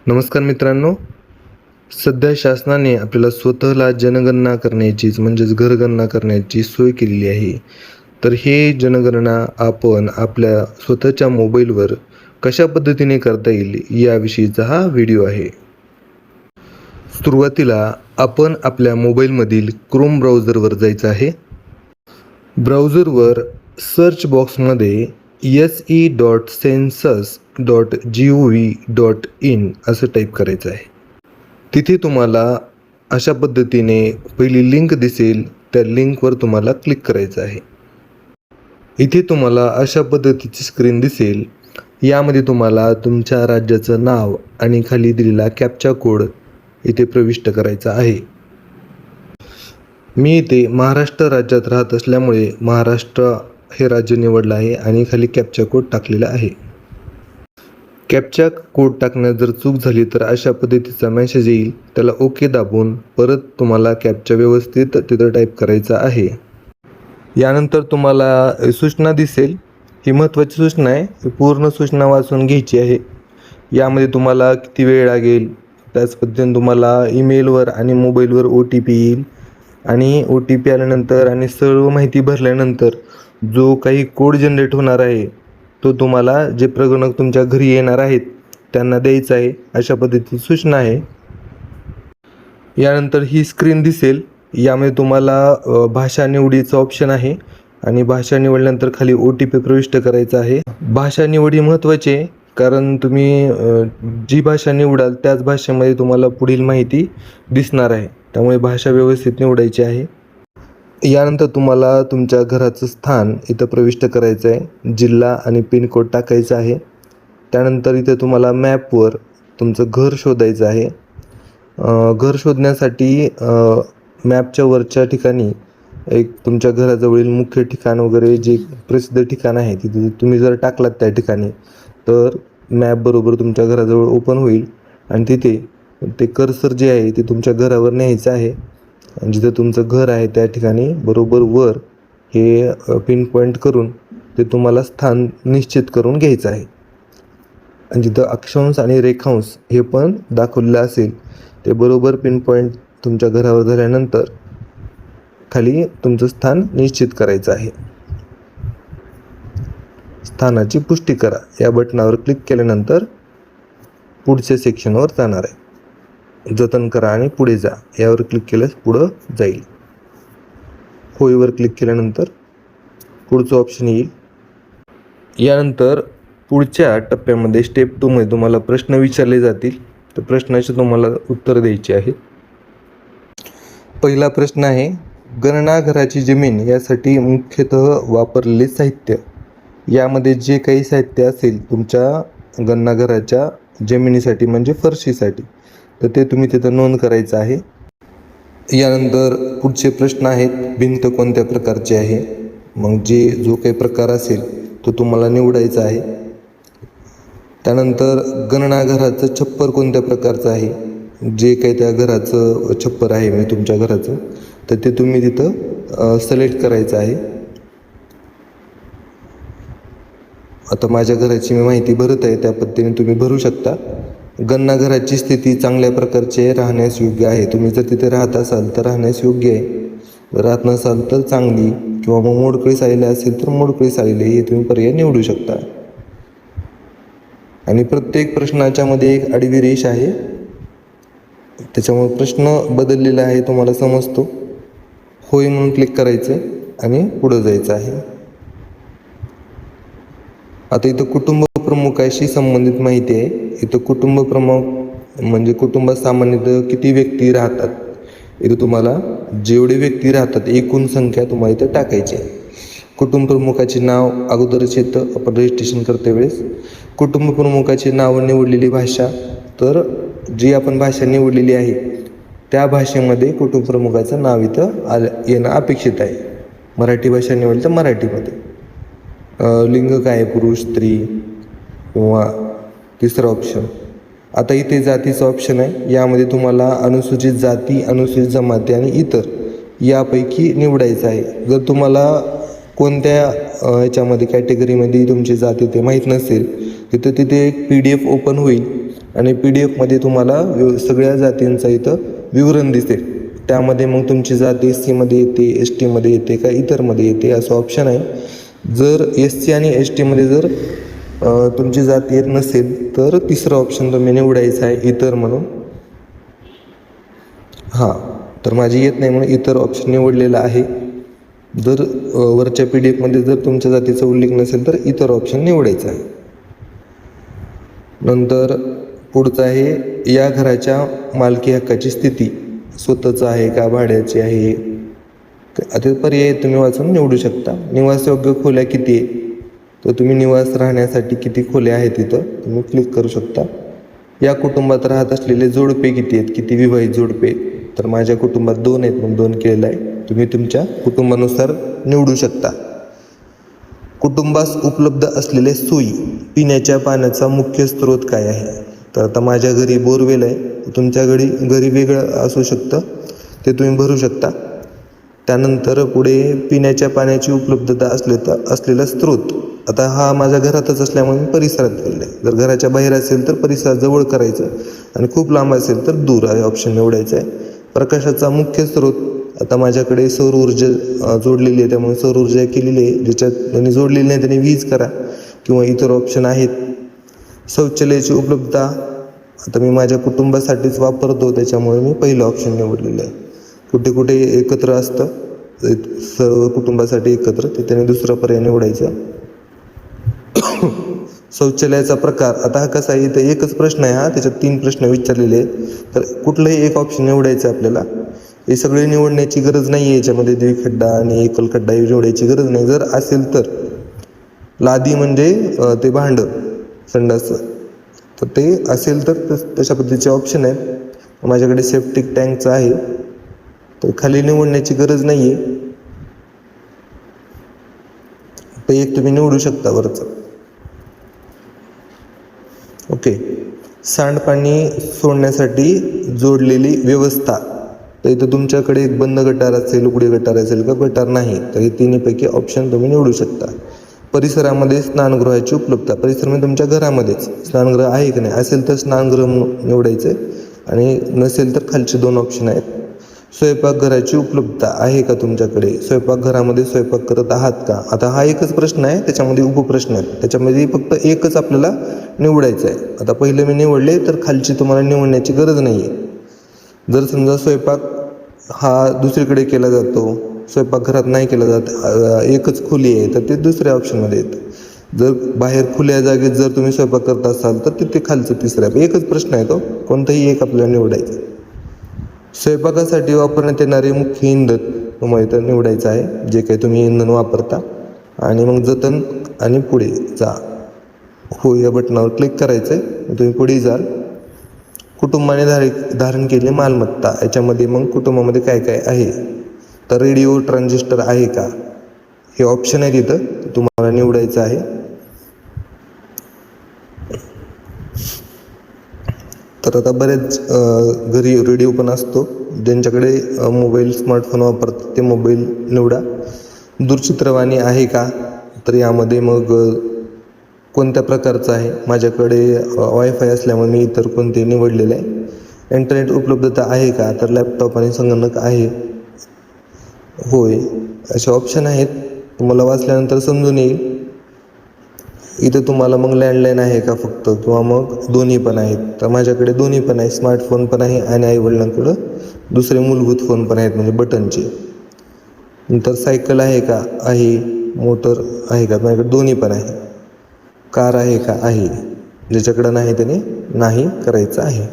नमस्कार मित्रांनो. सध्या शासनाने आपल्याला स्वतःला जनगणना करण्याचीच म्हणजेच घरगणना करण्याची सोय केलेली आहे. तर हे जनगणना आपण आपल्या स्वतःच्या मोबाईलवर कशा पद्धतीने करता येईल याविषयीचा हा व्हिडिओ आहे. सुरुवातीला आपण आपल्या मोबाईलमधील क्रोम ब्राउझरवर जायचं आहे. ब्राउझरवर सर्च बॉक्समध्ये se.census.gov.in असं टाईप करायचं आहे. तिथे तुम्हाला अशा पद्धतीने पहिली लिंक दिसेल, त्या लिंकवर तुम्हाला क्लिक करायचं आहे. इथे तुम्हाला अशा पद्धतीची स्क्रीन दिसेल. यामध्ये तुम्हाला तुमच्या राज्याचं नाव आणि खाली दिलेला कॅप्चा कोड इथे प्रविष्ट करायचा आहे. मी इथे महाराष्ट्र राज्यात राहत असल्यामुळे महाराष्ट्र हे राज्य निवडलं आहे आणि खाली कॅप्चा कोड टाकलेला आहे. कॅप्चा कोड टाकण्यात जर चूक झाली तर अशा पद्धतीचा मेसेज येईल. त्याला ओके दाबून परत तुम्हाला कॅप्चा व्यवस्थित तिथं टाईप करायचा आहे. यानंतर तुम्हाला सूचना दिसेल. ही महत्त्वाची सूचना आहे. ही पूर्ण सूचना वाचून घ्यायची आहे. यामध्ये तुम्हाला किती वेळ लागेल, त्याच पद्धतीने तुम्हाला ईमेलवर आणि मोबाईलवर OTP येईल आणि OTP आल्यानंतर आणि सर्व माहिती भरल्यानंतर जो काही कोड जनरेट होणार आहे तो तुम्हाला जे प्रगणक तुमच्या घरी येणार आहेत त्यांना द्यायचा आहे. अशा पद्धतीची सूचना आहे. यानंतर ही स्क्रीन दिसेल. यामध्ये तुम्हाला भाषा निवडीचा ऑप्शन आहे आणि भाषा निवडल्यानंतर खाली OTP प्रविष्ट करायचा आहे. भाषा निवडी महत्त्वाची आहे, कारण तुम्ही जी भाषा निवडाल त्याच भाषेमध्ये तुम्हाला पुढील माहिती दिसणार आहे. त्यामुळे भाषा व्यवस्थित निवडायची आहे. यानंतर तुम्हाला तुमच्या घराचं स्थान इथं प्रविष्ट करायचं आहे. जिल्हा आणि पिनकोड टाकायचा आहे. त्यानंतर इथे तुम्हाला मॅपवर तुमचं घर शोधायचं आहे. घर शोधण्यासाठी मॅपच्या वरच्या ठिकाणी एक तुमच्या घराजवळील मुख्य ठिकाण वगैरे जे प्रसिद्ध ठिकाण आहे तिथे तुम्ही जर टाकलात त्या ठिकाणी तर मॅप बरोबर तुमच्या घराजवळ ओपन होईल आणि तिथे ते कर्सर जे आहे ते तुमच्या घरावर न्यायचं आहे आणि जिथं तुमचं घर आहे त्या ठिकाणी बरोबर वर हे पिन पॉईंट करून ते तुम्हाला स्थान निश्चित करून घ्यायचं आहे. आणि जिथं अक्षांश आणि रेखांश हे पण दाखवलेलं असेल ते बरोबर पिन पॉईंट तुमच्या घरावर झाल्यानंतर खाली तुमचं स्थान निश्चित करायचं आहे. स्थानाची पुष्टी करा या बटनावर क्लिक केल्यानंतर पुढच्या सेक्शनवर जाणार आहे. जतन करा आणि पुढे जा यावर क्लिक केल्यास पुढं जाईल. होईवर क्लिक केल्यानंतर पुढचं ऑप्शन येईल. यानंतर पुढच्या टप्प्यामध्ये स्टेप 2 मध्ये तुम्हाला प्रश्न विचारले जातील. तर प्रश्नाचे तुम्हाला उत्तर द्यायची आहे. पहिला प्रश्न आहे, गणनाघराची जमीन यासाठी मुख्यतः वापरलेले साहित्य. यामध्ये जे काही साहित्य असेल तुमच्या गणनाघराच्या जमिनीसाठी म्हणजे फरशीसाठी तर ते तुम्ही तिथं नोंद करायचं आहे. यानंतर पुढचे प्रश्न आहेत, भिंत कोणत्या प्रकारची आहे. मग जो काही प्रकार असेल तो तुम्हाला निवडायचा आहे. त्यानंतर गणनाघराचं छप्पर कोणत्या प्रकारचं आहे. जे काही त्या घराचं छप्पर आहे म्हणजे तुमच्या घराचं तर ते तुम्ही तिथं सिलेक्ट करायचं आहे. आता माझ्या घराची मी माहिती भरत आहे त्या पद्धतीने तुम्ही भरू शकता. गणनाघराची स्थिती चांगल्या प्रकारची आहे, राहण्यास योग्य आहे. तुम्ही जर तिथे राहत असाल तर राहण्यास योग्य आहे, राहत नसाल तर चांगली किंवा मग मोडकळीस आलेली असेल तर मोडकळीस आलेली हे तुम्ही पर्याय निवडू शकता. आणि प्रत्येक प्रश्नाच्या मध्ये एक आडवी रेष आहे, त्याच्यामुळे प्रश्न बदललेला आहे तुम्हाला समजतो. होय म्हणून क्लिक करायचं आणि पुढं जायचं आहे. आता इथं कुटुंब प्रमुखाशी संबंधित माहिती आहे. इथं कुटुंब प्रमुख म्हणजे कुटुंबात सामान्यतः किती व्यक्ती राहतात. इथं तुम्हाला जेवढे व्यक्ती राहतात एकूण संख्या तुम्हाला इथं टाकायची आहे. कुटुंब प्रमुखाचे नाव अगोदरच येतं आपण रजिस्ट्रेशन करते वेळेस. कुटुंब प्रमुखाची नाव निवडलेली भाषा, तर जी आपण भाषा निवडलेली आहे त्या भाषेमध्ये कुटुंब प्रमुखाचं नाव इथं येणं अपेक्षित आहे. मराठी भाषा निवडली तर मराठीमध्ये. लिंग काय, पुरुष स्त्री किंवा तिसरा ऑप्शन. आता इथे जातीचं ऑप्शन आहे. यामध्ये तुम्हाला अनुसूचित जाती, अनुसूचित जमाती आणि इतर यापैकी निवडायचं आहे. जर तुम्हाला कोणत्या ह्याच्यामध्ये कॅटेगरीमध्ये तुमची जाती ते माहीत नसेल तिथे एक PDF ओपन होईल आणि PDF मध्ये तुम्हाला सगळ्या जातींचा इथं विवरण दिसेल. त्यामध्ये मग तुमची जात SC मध्ये येते, ST मध्ये येते का इतरमध्ये येते असं ऑप्शन आहे. जर SC आणि ST मध्ये जर तुमची जात येत नसेल तर तिसरं ऑप्शन तुम्ही निवडायचं आहे इतर म्हणून. हां, तर माझी येत नाही म्हणून इतर ऑप्शन निवडलेला आहे. जर वरच्या PDF मध्ये जर तुमच्या जातीचा उल्लेख नसेल तर इतर ऑप्शन निवडायचा आहे. नंतर पुढचं आहे या घराच्या मालकी हक्काची स्थिती, स्वतःचं आहे का भाड्याची आहे. आता पर्याय तुम्ही वाचून निवडू शकता. निवासयोग्य खोल्या किती आहे, तर तुम्ही निवास राहण्यासाठी किती खोल्या आहेत तिथं तुम्ही क्लिक करू शकता. या कुटुंबात राहत असलेले जोडपे किती आहेत, किती विवाहित जोडपे, तर माझ्या कुटुंबात 2 आहेत म्हणून 2 केलेलं आहे. तुम्ही तुमच्या कुटुंबानुसार निवडू शकता. कुटुंबास उपलब्ध असलेले सोयी, पिण्याच्या पाण्याचा मुख्य स्रोत काय आहे, तर आता माझ्या घरी बोरवेल आहे. तुमच्या घरी वेगळं असू शकतं, ते तुम्ही भरू शकता. त्यानंतर पुढे पिण्याच्या पाण्याची उपलब्धता असलेला स्रोत, आता हा माझ्या घरातच असल्यामुळे मी परिसरात केलेला आहे. जर घराच्या बाहेर असेल तर परिसराजवळ करायचं आणि खूप लांब असेल तर दूर आहे ऑप्शन निवडायचा आहे. प्रकाशाचा मुख्य स्रोत, आता माझ्याकडे सौर ऊर्जा जोडलेली आहे त्यामुळे सौर ऊर्जा केलेली आहे. ज्याच्यात त्यांनी जोडलेली नाही त्यांनी वीज करा किंवा इतर ऑप्शन आहेत. शौचालयाची उपलब्धता, आता मी माझ्या कुटुंबासाठीच वापरतो त्याच्यामुळे मी पहिलं ऑप्शन निवडलेलं आहे. कुठे कुठे एकत्र असतं, सर्व कुटुंबासाठी एकत्र, ते त्याने दुसरा पर्याय निवडायचा. शौचालयाचा प्रकार, आता हा कसा आहे इथं एकच प्रश्न आहे, हा त्याच्यात 3 प्रश्न विचारलेले आहेत. तर कुठलंही एक ऑप्शन निवडायचं आपल्याला. हे सगळे निवडण्याची गरज नाही आहे, याच्यामध्ये द्विखड्डा आणि एकल खड्डा निवडायची गरज नाही. जर असेल तर लादी म्हणजे ते भांडं संडास, तर ते असेल तर तशा पद्धतीचे ऑप्शन आहेत. माझ्याकडे सेप्टिक टँकचं आहे, तर खाली निवडण्याची गरज नाही आहे. तर एक तुम्ही निवडू शकता वरचं. ओके. सांडपाणी सोडण्यासाठी जोडलेली व्यवस्था, तर इथं तुमच्याकडे एक बंद गटार असेल, उघडे गटार असेल का गटार नाही, तर हे तिन्हीपैकी ऑप्शन तुम्ही निवडू शकता. परिसरामध्ये स्नानगृहाची उपलब्धता, परिसरामध्ये तुमच्या घरामध्येच स्नानगृह आहे की नाही, असेल तर स्नानगृह निवडायचं आणि नसेल तर खालचे 2 ऑप्शन आहेत. स्वयंपाकघराची उपलब्धता आहे का तुमच्याकडे, स्वयंपाकघरामध्ये स्वयंपाक करत आहात का. आता हा एकच प्रश्न आहे, त्याच्यामध्ये उपप्रश्न आहेत, त्याच्यामध्ये फक्त एकच आपल्याला निवडायचं आहे. आता पहिले मी निवडले तर खालची तुम्हाला निवडण्याची गरज नाही आहे. जर समजा स्वयंपाक हा दुसरीकडे केला जातो, स्वयंपाकघरात नाही केला जात, एकच खोली आहे, तर ते दुसऱ्या ऑप्शनमध्ये येतं. जर बाहेर खुल्या जागेत जर तुम्ही स्वयंपाक करत असाल तर तिथे खालचं तिसऱ्या, एकच प्रश्न आहे तो, कोणताही एक आपल्याला निवडायचं. स्वयंपाकासाठी वापरण्यात येणारे मुख्य इंधन तुम्हाला इथं निवडायचं आहे, जे काही तुम्ही इंधन वापरता. आणि मग जतन आणि पुढे जा, हो या बटनावर क्लिक करायचं आहे, तुम्ही पुढे जाल. कुटुंबाने धारण केलेली मालमत्ता, याच्यामध्ये मग कुटुंबामध्ये काय काय आहे, तर रेडिओ ट्रान्झिस्टर आहे का, हे ऑप्शन आहे तिथं, तुम्हाला निवडायचं आहे. तर आता बरेच घरी रेडिओ पण असतो, ज्यांच्याकडे मोबाईल स्मार्टफोन वापरतात ते मोबाईल निवडा. दूरचित्रवाणी आहे का, तर यामध्ये मग कोणत्या प्रकारचं आहे, माझ्याकडे वायफाय असल्यामुळे मी इतर कोणते निवडलेले आहे. इंटरनेट उपलब्धता आहे का, तर लॅपटॉप आणि संगणक आहे, होय, असे ऑप्शन आहेत. तुम्हाला वाचल्यानंतर समजून येईल. इथं तुम्हाला मग लँडलाईन आहे का फक्त, किंवा मग दोन्ही पण आहेत, तर माझ्याकडे दोन्ही पण आहे, स्मार्टफोन पण आहे आणि आईवडिलांकडं दुसरे मूलभूत फोन पण आहेत म्हणजे बटनचे. नंतर सायकल आहे का, आहे. मोटर आहे का, माझ्याकडे दोन्ही पण आहे. कार आहे का, आहे. ज्याच्याकडं नाही त्याने नाही करायचं आहे.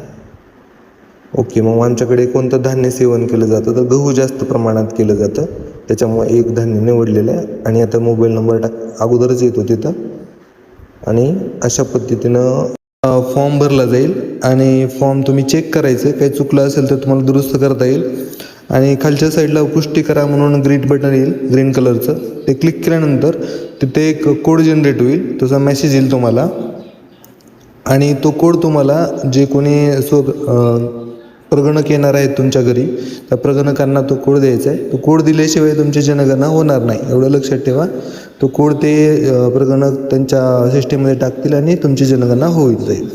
ओके. मग आमच्याकडे कोणतं धान्य सेवन केलं जातं, तर गहू जास्त प्रमाणात केलं जातं, त्याच्यामुळे एक धान्य निवडलेलं आहे. आणि आता मोबाईल नंबर अगोदरच येतो तिथं. आणि अशा पद्धतीनं फॉर्म भरला जाईल आणि फॉर्म तुम्ही चेक करायचं, काही चुकलं असेल तर तुम्हाला दुरुस्त करता येईल. आणि खालच्या साईडला पुष्टी करा म्हणून ग्रीन बटन येईल ग्रीन कलरचं, ते क्लिक केल्यानंतर तिथे एक कोड जनरेट होईल, तसा मेसेज येईल तुम्हाला. आणि तो कोड तुम्हाला जे कोणी प्रगणक येणार आहेत तुमच्या घरी, त्या प्रगणकांना तो कोड द्यायचा आहे. तो कोड दिल्याशिवाय तुमची जनगणना होणार नाही, एवढं लक्षात ठेवा. तो कोड ते प्रगणक त्यांच्या सिस्टीममध्ये टाकतील आणि तुमची जनगणना होईल जाईल.